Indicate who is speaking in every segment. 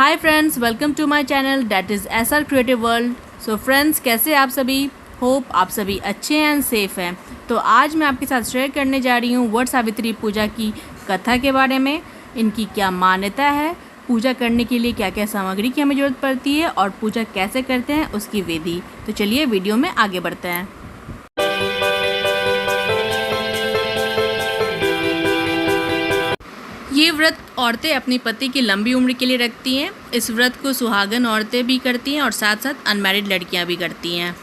Speaker 1: Hi friends, welcome to my channel that is SR creative world. So friends, कैसे आप सभी? Hope आप सभी अच्छे हैं एंड सेफ़ हैं। तो आज मैं आपके साथ शेयर करने जा रही हूँ वट सावित्री पूजा की कथा के बारे में। इनकी क्या मान्यता है, पूजा करने के लिए क्या क्या सामग्री की हमें ज़रूरत पड़ती है और पूजा कैसे करते हैं उसकी विधि। तो चलिए वीडियो में आगे बढ़ते हैं। ये व्रत औरतें अपनी पति की लंबी उम्र के लिए रखती हैं। इस व्रत को सुहागन औरतें भी करती हैं और साथ साथ अनमैरिड लड़कियां भी करती हैं।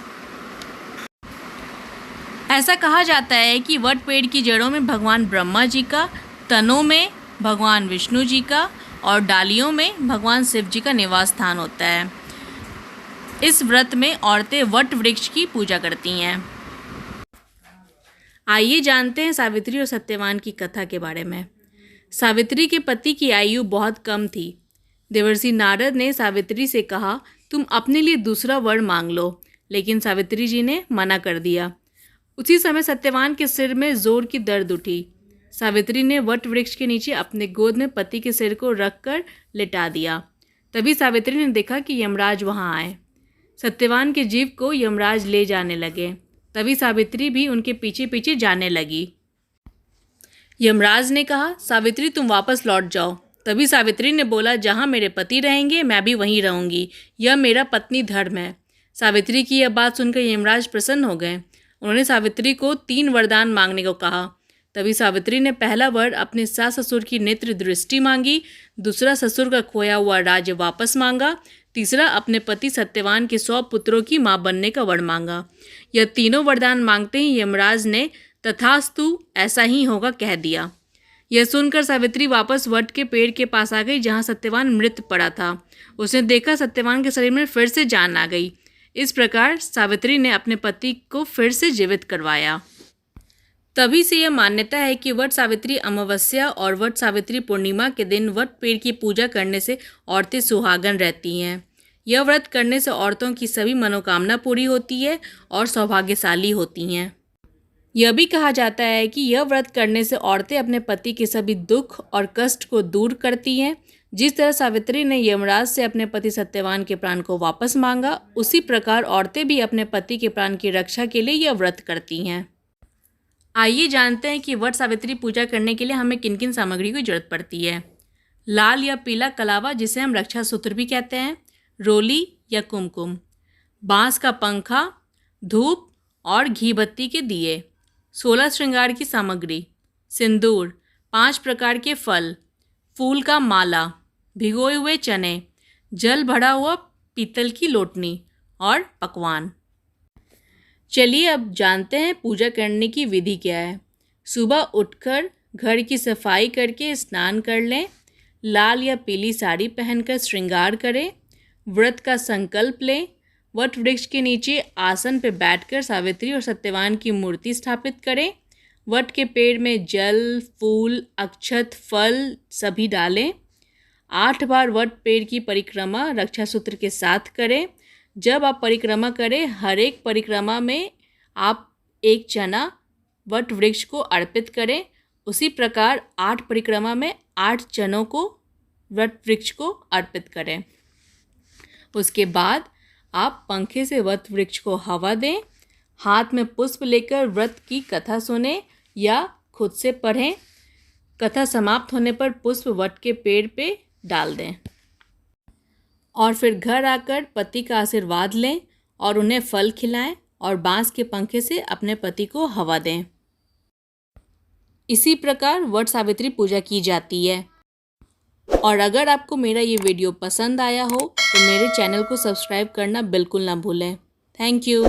Speaker 1: ऐसा कहा जाता है कि वट पेड़ की जड़ों में भगवान ब्रह्मा जी का, तनों में भगवान विष्णु जी का और डालियों में भगवान शिव जी का निवास स्थान होता है। इस व्रत में औरतें वट वृक्ष की पूजा करती हैं। आइए जानते हैं सावित्री और सत्यवान की कथा के बारे में। सावित्री के पति की आयु बहुत कम थी। देवर्षि नारद ने सावित्री से कहा, तुम अपने लिए दूसरा वर मांग लो, लेकिन सावित्री जी ने मना कर दिया। उसी समय सत्यवान के सिर में जोर की दर्द उठी। सावित्री ने वट वृक्ष के नीचे अपने गोद में पति के सिर को रखकर लिटा दिया। तभी सावित्री ने देखा कि यमराज वहां आए। सत्यवान के जीव को यमराज ले जाने लगे। तभी सावित्री भी उनके पीछे पीछे जाने लगी। यमराज ने कहा, सावित्री तुम वापस लौट जाओ। तभी सावित्री ने बोला, जहाँ मेरे पति रहेंगे मैं भी वहीं रहूंगी। यह मेरा पत्नी धर्म है। सावित्री की यह बात सुनकर यमराज प्रसन्न हो गए। उन्होंने सावित्री को 3 वरदान मांगने को कहा। तभी सावित्री ने पहला वर अपने सास ससुर की नेत्र दृष्टि मांगी, दूसरा ससुर का खोया हुआ राज्य वापस मांगा, तीसरा अपने पति सत्यवान के 100 पुत्रों की माँ बनने का वर मांगा। यह तीनों वरदान मांगते ही यमराज ने तथास्तु, ऐसा ही होगा, कह दिया। यह सुनकर सावित्री वापस वट के पेड़ के पास आ गई जहाँ सत्यवान मृत पड़ा था। उसने देखा सत्यवान के शरीर में फिर से जान आ गई। इस प्रकार सावित्री ने अपने पति को फिर से जीवित करवाया। तभी से यह मान्यता है कि वट सावित्री अमावस्या और वट सावित्री पूर्णिमा के दिन वट पेड़ की पूजा करने से औरतें सुहागन रहती हैं। यह व्रत करने से औरतों की सभी मनोकामना पूरी होती है और सौभाग्यशाली होती हैं। यह भी कहा जाता है कि यह व्रत करने से औरतें अपने पति के सभी दुख और कष्ट को दूर करती हैं। जिस तरह सावित्री ने यमराज से अपने पति सत्यवान के प्राण को वापस मांगा, उसी प्रकार औरतें भी अपने पति के प्राण की रक्षा के लिए यह व्रत करती हैं। आइए जानते हैं कि वट सावित्री पूजा करने के लिए हमें किन किन सामग्री की जरूरत पड़ती है। लाल या पीला कलावा, जिसे हम रक्षा सूत्र भी कहते हैं, रोली या कुमकुम, बांस का पंखा, धूप और घी बत्ती के दिए, 16 श्रृंगार की सामग्री, सिंदूर, 5 प्रकार के फल, फूल का माला, भिगोए हुए चने, जल भरा हुआ पीतल की लोटनी और पकवान। चलिए अब जानते हैं पूजा करने की विधि क्या है। सुबह उठकर घर की सफाई करके स्नान कर लें। लाल या पीली साड़ी पहनकर श्रृंगार करें। व्रत का संकल्प लें। वट वृक्ष के नीचे आसन पर बैठकर सावित्री और सत्यवान की मूर्ति स्थापित करें। वट के पेड़ में जल, फूल, अक्षत, फल सभी डालें। 8 बार वट पेड़ की परिक्रमा रक्षा सूत्र के साथ करें। जब आप परिक्रमा करें, हर एक परिक्रमा में आप एक चना वट वृक्ष को अर्पित करें। उसी प्रकार 8 परिक्रमा में 8 चनों को वट वृक्ष को अर्पित करें। उसके बाद आप पंखे से वट वृक्ष को हवा दें। हाथ में पुष्प लेकर व्रत की कथा सुनें या खुद से पढ़ें। कथा समाप्त होने पर पुष्प वट के पेड़ पे डाल दें और फिर घर आकर पति का आशीर्वाद लें और उन्हें फल खिलाएं और बांस के पंखे से अपने पति को हवा दें। इसी प्रकार वट सावित्री पूजा की जाती है। और अगर आपको मेरा ये वीडियो पसंद आया हो तो मेरे चैनल को सब्सक्राइब करना बिल्कुल ना भूलें। Thank you.